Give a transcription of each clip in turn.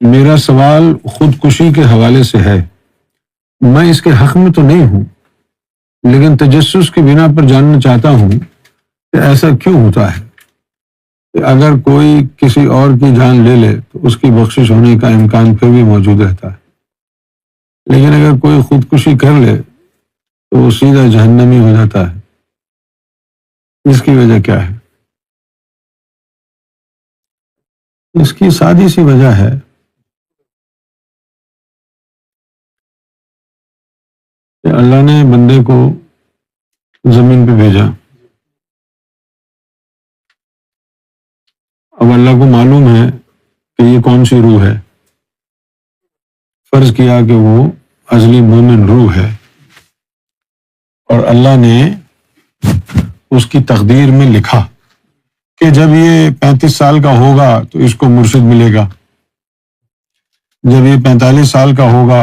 میرا سوال خودکشی کے حوالے سے ہے۔ میں اس کے حق میں تو نہیں ہوں، لیکن تجسس کی بنا پر جاننا چاہتا ہوں کہ ایسا کیوں ہوتا ہے کہ اگر کوئی کسی اور کی جان لے لے تو اس کی بخشش ہونے کا امکان پھر بھی موجود رہتا ہے، لیکن اگر کوئی خودکشی کر لے تو وہ سیدھا جہنمی ہو جاتا ہے۔ اس کی وجہ کیا ہے؟ اس کی سادی سی وجہ ہے کہ اللہ نے بندے کو زمین پہ بھیجا۔ اب اللہ کو معلوم ہے کہ یہ کون سی روح ہے۔ فرض کیا کہ وہ ازلی مومن روح ہے، اور اللہ نے اس کی تقدیر میں لکھا کہ جب یہ 35 سال کا ہوگا تو اس کو مرشد ملے گا، جب یہ 45 سال کا ہوگا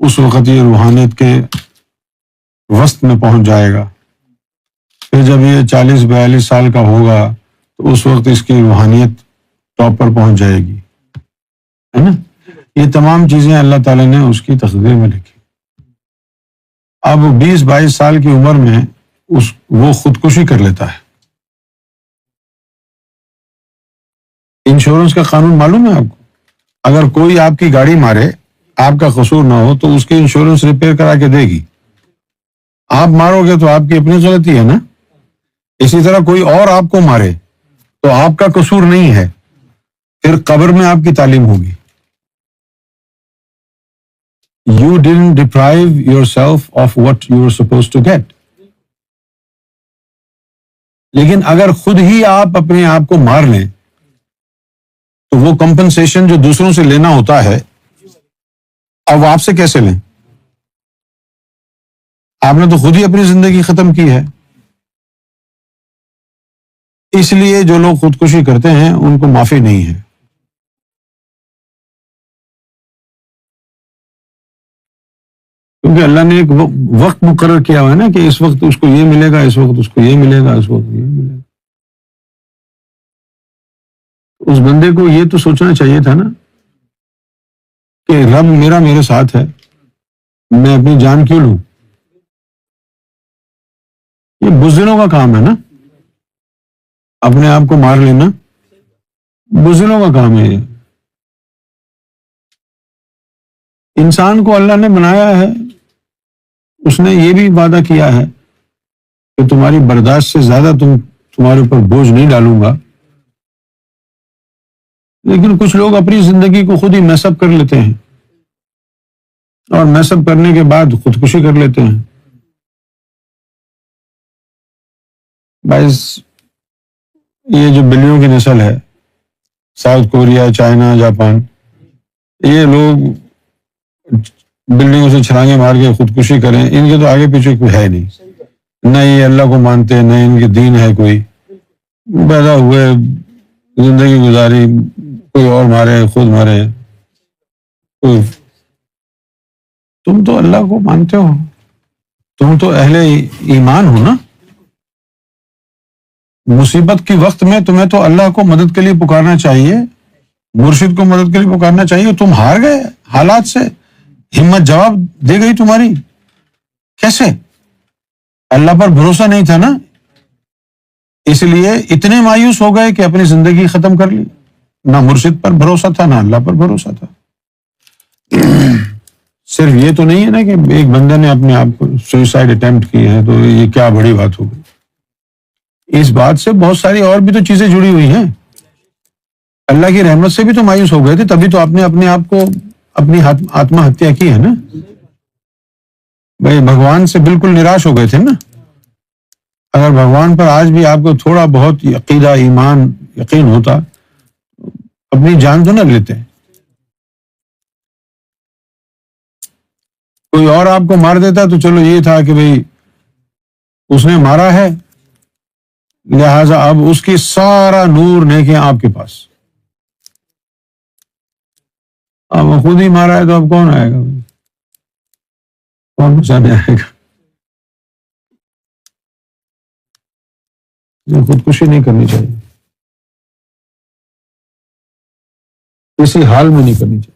اس وقت یہ روحانیت کے وسط میں پہنچ جائے گا، پھر جب یہ 40-42 سال کا ہوگا تو اس وقت اس کی روحانیت ٹاپ پر پہنچ جائے گی، ہے نا؟ یہ تمام چیزیں اللہ تعالیٰ نے اس کی تقدیر میں لکھی۔ اب 20-22 سال کی عمر میں وہ خودکشی کر لیتا ہے۔ انشورنس کا قانون معلوم ہے آپ کو؟ اگر کوئی آپ کی گاڑی مارے، آپ کا قصور نہ ہو، تو اس کی انشورنس ریپیئر کرا کے دے گی۔ آپ مارو گے تو آپ کی اپنی غلطی ہے نا۔ اسی طرح کوئی اور آپ کو مارے تو آپ کا قصور نہیں ہے، پھر قبر میں آپ کی تعلیم ہوگی۔ You didn't deprive yourself of what you were supposed to get. لیکن اگر خود ہی آپ اپنے آپ کو مار لیں تو وہ کمپنسیشن جو دوسروں سے لینا ہوتا ہے، اب آپ سے کیسے لیں؟ آپ نے تو خود ہی اپنی زندگی ختم کی ہے۔ اس لیے جو لوگ خودکشی کرتے ہیں ان کو معافی نہیں ہے۔ کیونکہ اللہ نے ایک وقت مقرر کیا ہوا ہے نا کہ اس وقت اس کو یہ ملے گا، اس وقت اس کو یہ ملے گا، اس وقت یہ ملے گا۔ اس بندے کو یہ تو سوچنا چاہیے تھا نا کہ رب میرے ساتھ ہے، میں اپنی جان کیوں لوں؟ یہ بزدلوں کا کام ہے نا، اپنے آپ کو مار لینا بزدلوں کا کام ہے۔ انسان کو اللہ نے بنایا ہے، اس نے یہ بھی وعدہ کیا ہے کہ تمہاری برداشت سے زیادہ تمہارے اوپر بوجھ نہیں ڈالوں گا، لیکن کچھ لوگ اپنی زندگی کو خود ہی میس اپ کر لیتے ہیں، اور میس اپ کرنے کے بعد خودکشی کر لیتے ہیں۔ یہ جو بلیوں کی نسل ہے، ساؤتھ کوریا، چائنا، جاپان، یہ لوگ بلڈنگوں سے چھلانگیں مار کے خودکشی کریں، ان کے تو آگے پیچھے کوئی ہے نہیں، نہ یہ اللہ کو مانتے، نہ ان کے دین ہے کوئی، پیدا ہوئے، زندگی گزاری، کوئی اور مارے، خود مارے۔ تم تو اللہ کو مانتے ہو، تم تو اہل ایمان ہو نا۔ مصیبت کے وقت میں تمہیں تو اللہ کو مدد کے لیے پکارنا چاہیے، مرشد کو مدد کے لیے پکارنا چاہیے۔ تم ہار گئے حالات سے، ہمت جواب دے گئی تمہاری۔ کیسے؟ اللہ پر بھروسہ نہیں تھا نا، اس لیے اتنے مایوس ہو گئے کہ اپنی زندگی ختم کر لی۔ نہ مرشد پر بھروسہ تھا، نہ اللہ پر بھروسہ تھا۔ صرف یہ تو نہیں ہے نا کہ ایک بندے نے اپنے آپ کو سوئسائڈ اٹیمپٹ کی ہے تو یہ کیا بڑی بات ہو گئی۔ اس بات سے بہت ساری اور بھی تو چیزیں جڑی ہوئی ہیں۔ اللہ کی رحمت سے بھی تو مایوس ہو گئے تھے، تبھی تو آپ نے اپنے آپ کو اپنی آتما ہتیا کی ہے نا۔ بھائی بھگوان سے بالکل نراش ہو گئے تھے نا۔ اگر بھگوان پر آج بھی آپ کو تھوڑا بہت عقیدہ، ایمان، یقین ہوتا، اپنی جان تو نہ لیتے۔ کوئی اور آپ کو مار دیتا تو چلو یہ تھا کہ بھئی اس نے مارا ہے، لہذا اب اس کی سارا نور نیکیاں آپ کے پاس۔ اب وہ خود ہی مارا ہے تو اب کون آئے گا؟ کون بچانے آئے گا؟ خودکشی نہیں کرنی چاہیے۔ کسی حال میں نہیں کرنی چاہیے.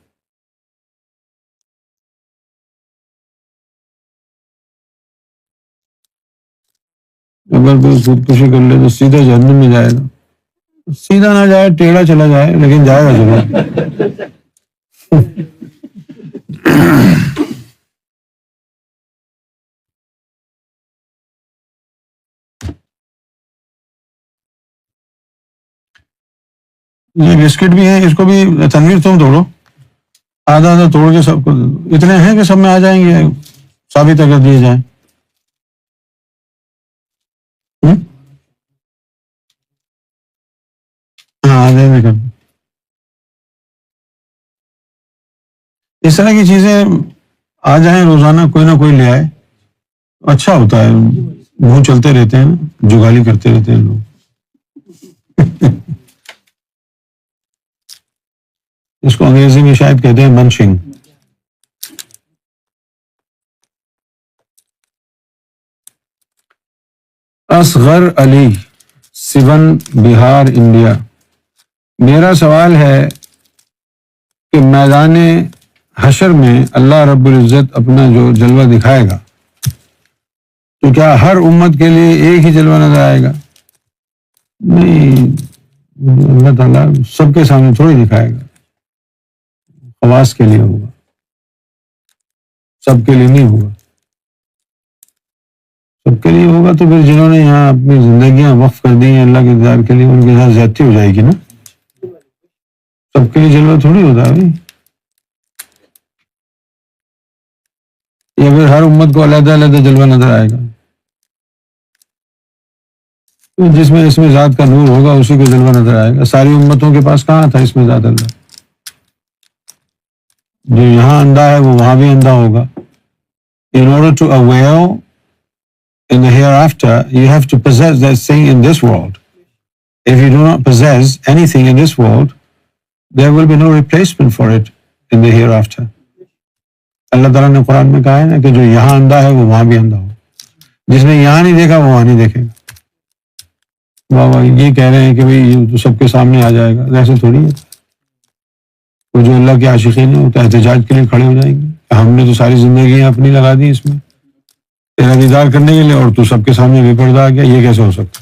اگر کوئی خودکشی کر لے تو سیدھا جہنم میں جائے گا. سیدھا نہ جائے، ٹیڑھا چلا جائے، لیکن جائے گا ضرور. یہ بسکٹ بھی ہے، اس کو بھی تنویر تم توڑو، آدھا آدھا توڑ کے سب کو اتنے ہیں کہ سب میں آ جائیں گے، ثابت کر دیے جائیں. ہاں آدھے میں کر. اس طرح کی چیزیں آ جائیں روزانہ، کوئی نہ کوئی لے آئے، اچھا ہوتا ہے. منہ چلتے رہتے ہیں، جگالی کرتے رہتے ہیں لوگ. اس کو انگریزی میں شاید کہتے ہیں منچنگ. اصغر علی، سیون، بہار، انڈیا. میرا سوال ہے کہ میدان حشر میں اللہ رب العزت اپنا جو جلوہ دکھائے گا تو کیا ہر امت کے لیے ایک ہی جلوہ نظر آئے گا؟ نہیں، اللہ تعالیٰ سب کے سامنے تھوڑی دکھائے گا، خواص کے لیے ہوگا، سب کے لیے نہیں ہوگا. سب کے لیے ہوگا تو پھر جنہوں نے یہاں اپنی زندگیاں وقف کر دی ہیں اللہ کے دیدار کے لیے، ان کے ساتھ زیادتی ہو جائے گی نا. سب کے لیے جلوہ تھوڑی ہوتا ہے بھائی. یا پھر ہر امت کو علیحدہ علیحدہ جلوہ نظر آئے گا؟ جس میں اس میں ذات کا نور ہوگا اسی کو جلوہ نظر آئے گا. ساری امتوں کے پاس کہاں تھا اس میں ذات اللہ؟ جو یہاں اندھا ہے وہ وہاں بھی اندھا ہوگا. In order to avail in the hereafter, you have to possess that thing in this world. If you do not possess anything in this world, there will be no replacement for it in the hereafter. اللہ تعالیٰ نے قرآن میں کہا ہے نا کہ جو یہاں اندھا ہے وہ وہاں بھی اندھا ہو. جس نے یہاں نہیں دیکھا وہ وہاں نہیں دیکھے گا. واہ یہ کہہ رہے ہیں کہ بھائی یہ تو سب کے سامنے آ جائے گا، ایسے تھوڑی ہے. وہ جو اللہ کے عاشقین ہیں وہ تو احتجاج کے لیے کھڑے ہو جائیں گے، ہم نے تو ساری زندگی اپنی لگا دی اس میں تیرا دیدار کرنے کے لیے، اور تو سب کے سامنے بے پردہ آ گیا، یہ کیسے ہو سکتا؟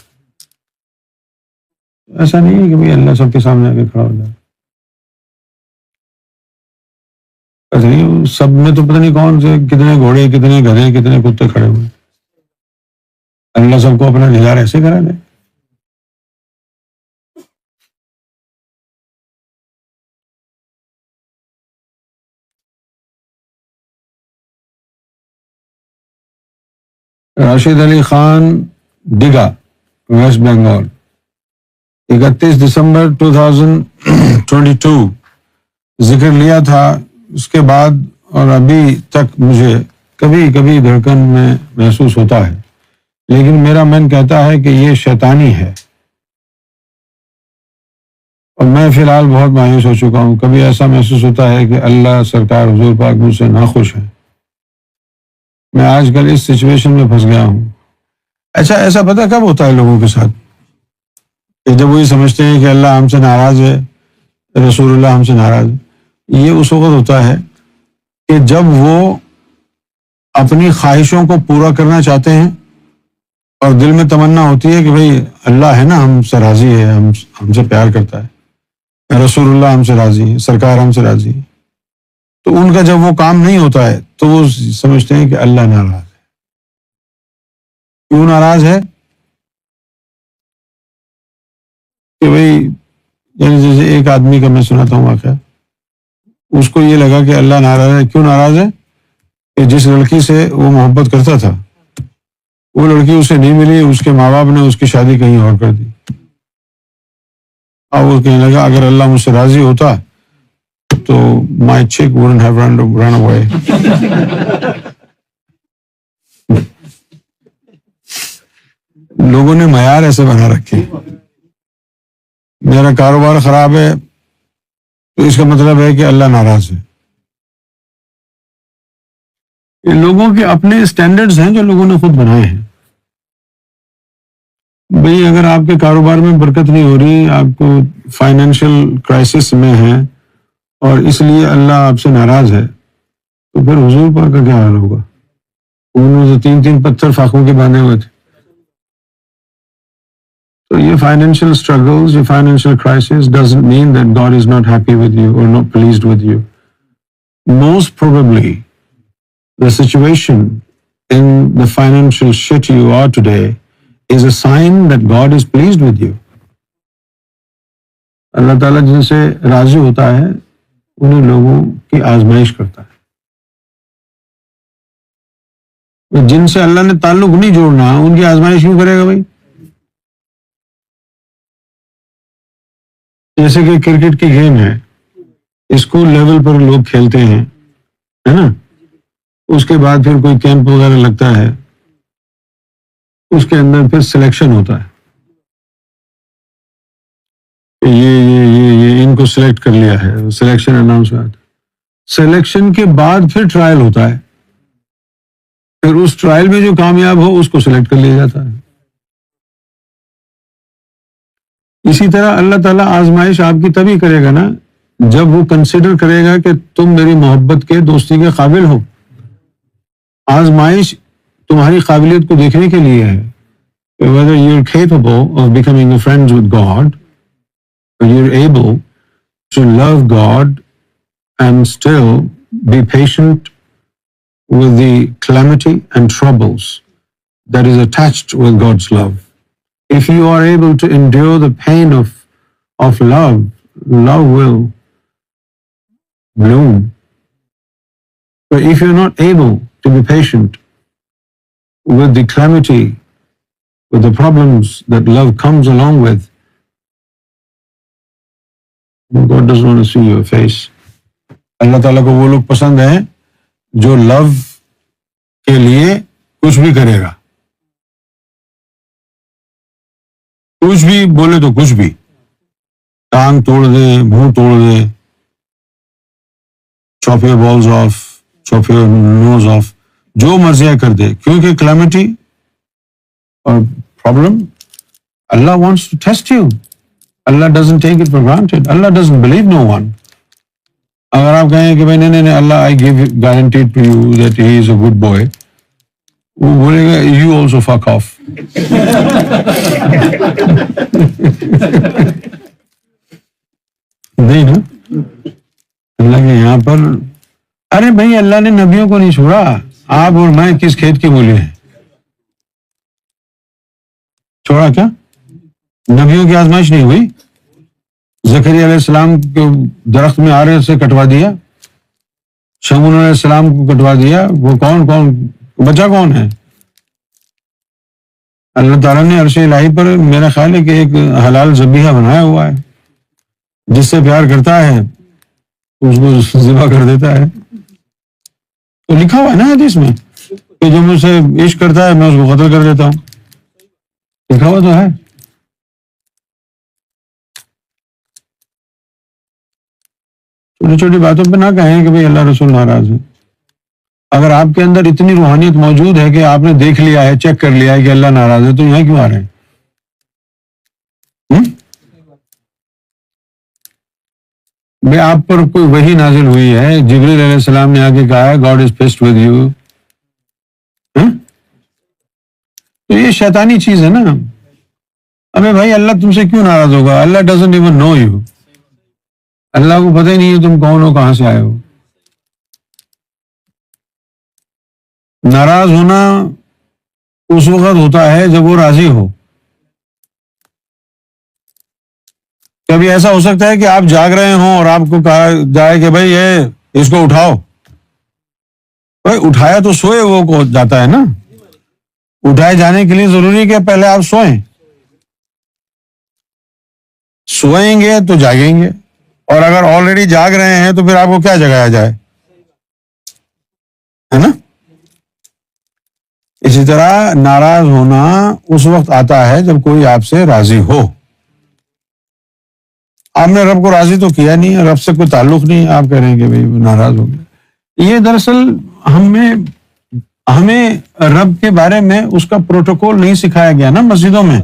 ایسا نہیں ہے کہ بھائی اللہ سب کے سامنے آ کے کھڑا ہو جائے. سب میں تو پتہ نہیں کون سے کتنے گھوڑے، کتنے گدھے، کتنے کتے کھڑے ہوئے. اللہ سب کو اپنا دیدار ایسے کرا دے. راشد علی خان، ڈگا، ویسٹ بنگال. 31 دسمبر 2022 ذکر لیا تھا. اس کے بعد اور ابھی تک مجھے کبھی کبھی دھڑکن میں محسوس ہوتا ہے، لیکن میرا من کہتا ہے کہ یہ شیطانی ہے، اور میں فی الحال بہت مایوس ہو چکا ہوں. کبھی ایسا محسوس ہوتا ہے کہ اللہ سرکار حضور پاک مجھ سے ناخوش ہیں. میں آج کل اس سچویشن میں پھنس گیا ہوں. اچھا ایسا پتہ کب ہوتا ہے لوگوں کے ساتھ؟ کہ جب وہ یہ سمجھتے ہیں کہ اللہ ہم سے ناراض ہے، رسول اللہ ہم سے ناراض ہے. یہ اس وقت ہوتا ہے کہ جب وہ اپنی خواہشوں کو پورا کرنا چاہتے ہیں اور دل میں تمنا ہوتی ہے کہ بھئی اللہ ہے نا ہم سے راضی ہے، ہم سے پیار کرتا ہے، رسول اللہ ہم سے راضی ہے، سرکار ہم سے راضی ہے. تو ان کا جب وہ کام نہیں ہوتا ہے تو وہ سمجھتے ہیں کہ اللہ ناراض ہے. کیوں ناراض ہے؟ کہ بھئی یعنی جیسے ایک آدمی کا میں سناتا ہوں واقعہ، اس کو یہ لگا کہ اللہ ناراض ہے. کیوں ناراض ہے؟ کہ جس لڑکی سے وہ محبت کرتا تھا وہ لڑکی اسے نہیں ملی، اس کے ماں باپ نے اس کی شادی کہیں اور کر دی. اور وہ کہنے لگا اگر اللہ مجھ سے راضی ہوتا تو my chick wouldn't have run away. لوگوں نے معیار ایسے بنا رکھے. میرا کاروبار خراب ہے تو اس کا مطلب ہے کہ اللہ ناراض ہے. یہ لوگوں کے اپنے اسٹینڈرڈز ہیں جو لوگوں نے خود بنائے ہیں. بھئی اگر آپ کے کاروبار میں برکت نہیں ہو رہی، آپ کو فائنینشیل کرائسس میں ہیں اور اس لیے اللہ آپ سے ناراض ہے، تو پھر حضور پاک کا کیا حال ہوگا؟ انہوں نے 3 پتھر فاقوں کے باندھے ہوئے تھے. تو یہ فائنینشیل اسٹرگلز، یہ financial crisis doesn't mean that God is not happy with you or not pleased with you. Most probably the situation in the financial shit you are today is a sign that God is pleased with you. اللہ تعالیٰ جن سے راضی ہوتا ہے انہیں لوگوں کی آزمائش کرتا ہے. جن سے اللہ نے تعلق نہیں جوڑنا ان کی آزمائش کیوں کرے گا بھائی؟ جیسے کہ کرکٹ کی گیم ہے، اسکول لیول پر لوگ کھیلتے ہیں، ہے نا، اس کے بعد پھر کوئی کیمپ وغیرہ لگتا ہے، اس کے اندر پھر سلیکشن ہوتا ہے کہ یہ ان کو سلیکٹ کر لیا ہے، سلیکشن اناؤنس ہوا ہے. سلیکشن کے بعد پھر ٹرائل ہوتا ہے، پھر اس ٹرائل میں جو کامیاب ہو اس کو سلیکٹ کر لیا جاتا ہے. اسی طرح اللہ تعالیٰ آزمائش آپ کی تبھی کرے گا نا جب وہ کنسیڈر کرے گا کہ تم میری محبت کے، دوستی کے قابل ہو. آزمائش تمہاری قابلیت کو دیکھنے کے لیے ہے کہ whether you're capable of becoming a friend with God, or you're able to love God and still be patient with the calamity and troubles that is attached with God's love. If you are able to endure the pain of love, love will bloom. But if you're not able to be patient with the calamity, with the problems that love comes along with, God doesn't want to see your face. اللہ تعالیٰ کو وہ لوگ پسند ہیں جو لو کے لیے کچھ بھی کرے گا، کچھ بھی بولے تو کچھ بھی، ٹانگ توڑ دے، منہ توڑ دے، chop your balls off, chop your nose off، جو مرضیاں کر دے، کیونکہ کلیمٹی اور problem Allah wants to test you. Allah doesn't take it for granted. Allah doesn't believe no one. اگر آپ کہیں کہ بھائی نہیں اللہ I give guaranteed to you that he is a good boy، وہ بولے گا you also fuck off. نہیں نا، اللہ کے یہاں پر ارے بھائی اللہ نے نبیوں کو نہیں چھوڑا، آپ اور میں کس کھیت کے مولے ہیں؟ چھوڑا کیا؟ نبیوں کی آزمائش نہیں ہوئی؟ زکریا علیہ السلام کو درخت میں آرے سے کٹوا دیا، شمعون علیہ السلام کو کٹوا دیا، وہ کون بچہ کون ہے؟ اللہ تعالیٰ نے عرش الہی پر میرا خیال ہے کہ ایک حلال ذبیحہ بنایا ہوا ہے، جس سے پیار کرتا ہے اس کو ذبح کر دیتا ہے. تو لکھا ہوا ہے نا حدیث میں کہ جو مجھ سے عشق کرتا ہے میں اس کو قتل کر دیتا ہوں، لکھا ہوا تو ہے. چھوٹی چھوٹی باتوں پہ نہ کہیں کہ بھائی اللہ رسول ناراض ہے. اگر آپ کے اندر اتنی روحانیت موجود ہے کہ آپ نے دیکھ لیا ہے، چیک کر لیا ہے کہ اللہ ناراض ہے، تو یہاں کیوں آ رہے ہیں؟ بھائی آپ پر کوئی وحی نازل ہوئی ہے، جبریل علیہ السلام نے آ کے کہا ہے god is pissed with you, تو یہ شیطانی چیز ہے نا. ابے بھائی اللہ تم سے کیوں ناراض ہوگا؟ اللہ ڈزنٹ ایون نو یو. اللہ کو پتہ ہی نہیں ہے تم کون ہو، کہاں سے آئے ہو. ناراض ہونا اس وقت ہوتا ہے جب وہ راضی ہو. کبھی ایسا ہو سکتا ہے کہ آپ جاگ رہے ہوں اور آپ کو کہا جائے کہ بھائی یہ اس کو اٹھاؤ، بھائی اٹھایا تو سوئے وہ کو جاتا ہے نا. اٹھائے جانے کے لیے ضروری ہے کہ پہلے آپ سوئیں. سوئیں گے تو جاگیں گے، اور اگر آلریڈی جاگ رہے ہیں تو پھر آپ کو کیا جگایا جائے، ہے نا. اسی طرح ناراض ہونا اس وقت آتا ہے جب کوئی آپ سے راضی ہو. آپ نے رب کو راضی تو کیا نہیں، رب سے کوئی تعلق نہیں، آپ کہہ رہے ہیں کہ بھائی ناراض ہو گیا. یہ دراصل ہمیں رب کے بارے میں اس کا پروٹوکول نہیں سکھایا گیا نا مسجدوں میں.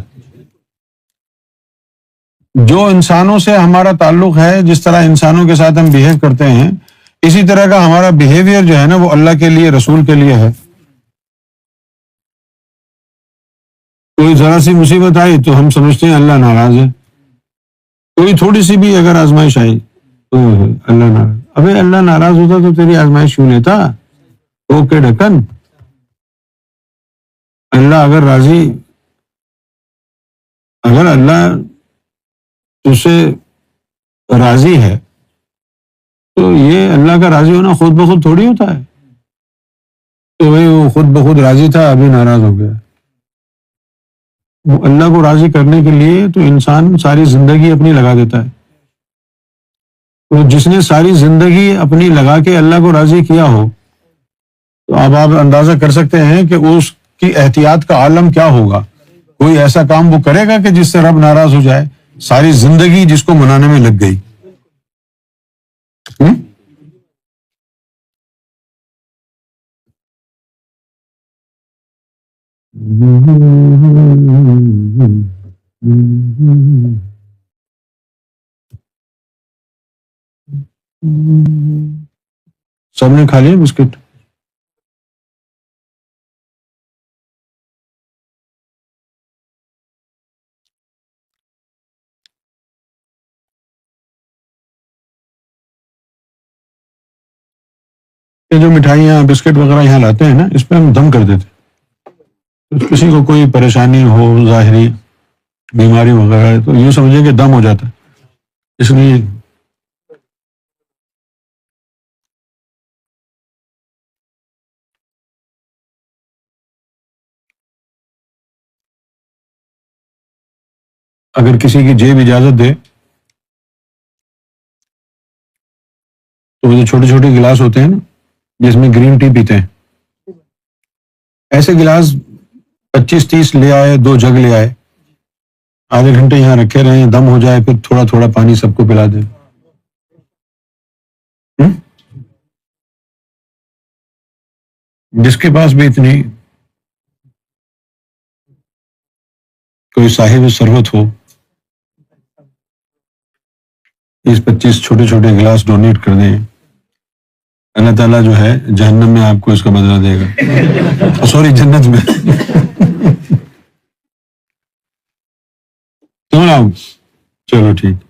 جو انسانوں سے ہمارا تعلق ہے، جس طرح انسانوں کے ساتھ ہم بیہیو کرتے ہیں، اسی طرح کا ہمارا بیہیویئر جو ہے نا وہ اللہ کے لیے، رسول کے لیے ہے۔ کوئی ذرا سی مصیبت آئی تو ہم سمجھتے ہیں اللہ ناراض ہے، کوئی تھوڑی سی بھی اگر آزمائش آئی تو اللہ ناراض۔ ابے اللہ ناراض ہوتا تو تیری آزمائش کیوں لیتا؟ اوکے ڈھکن، اللہ اگر راضی، اگر اللہ تجھ سے راضی ہے تو یہ اللہ کا راضی ہونا خود بخود تھوڑی ہوتا ہے کہ بھائی وہ خود بخود راضی تھا ابھی ناراض ہو گیا۔ وہ اللہ کو راضی کرنے کے لیے تو انسان ساری زندگی اپنی لگا دیتا ہے۔ تو جس نے ساری زندگی اپنی لگا کے اللہ کو راضی کیا ہو تو اب آپ اندازہ کر سکتے ہیں کہ اس کی احتیاط کا عالم کیا ہوگا۔ کوئی ایسا کام وہ کرے گا کہ جس سے رب ناراض ہو جائے، ساری زندگی جس کو منانے میں لگ گئی۔ سب نے کھا لیا بسکٹ؟ یہ جو مٹھائیاں بسکٹ وغیرہ یہاں لاتے ہیں نا، اس پہ ہم دم کر دیتے ہیں۔ کسی کو کوئی پریشانی ہو، ظاہری بیماری وغیرہ، تو یوں سمجھے کہ دم ہو جاتا ہے، اس لیے اگر کسی کی جیب اجازت دے تو وہ جو چھوٹے چھوٹے گلاس ہوتے ہیں نا جس میں گرین ٹی پیتے ہیں، ایسے گلاس 25-30 لے آئے، 2 جگ لے آئے، آدھے گھنٹے یہاں رکھے رہیں، دم ہو جائے، پھر تھوڑا تھوڑا پانی سب کو پلا دیں۔ جس کے پاس بھی اتنی کوئی صاحب ثروت ہو، 20-25 چھوٹے چھوٹے گلاس ڈونیٹ کر دیں، اللہ تعالیٰ جو ہے جہنم میں آپ کو اس کا بدلہ دے گا، سوری جنت میں۔ چلو ٹھیک۔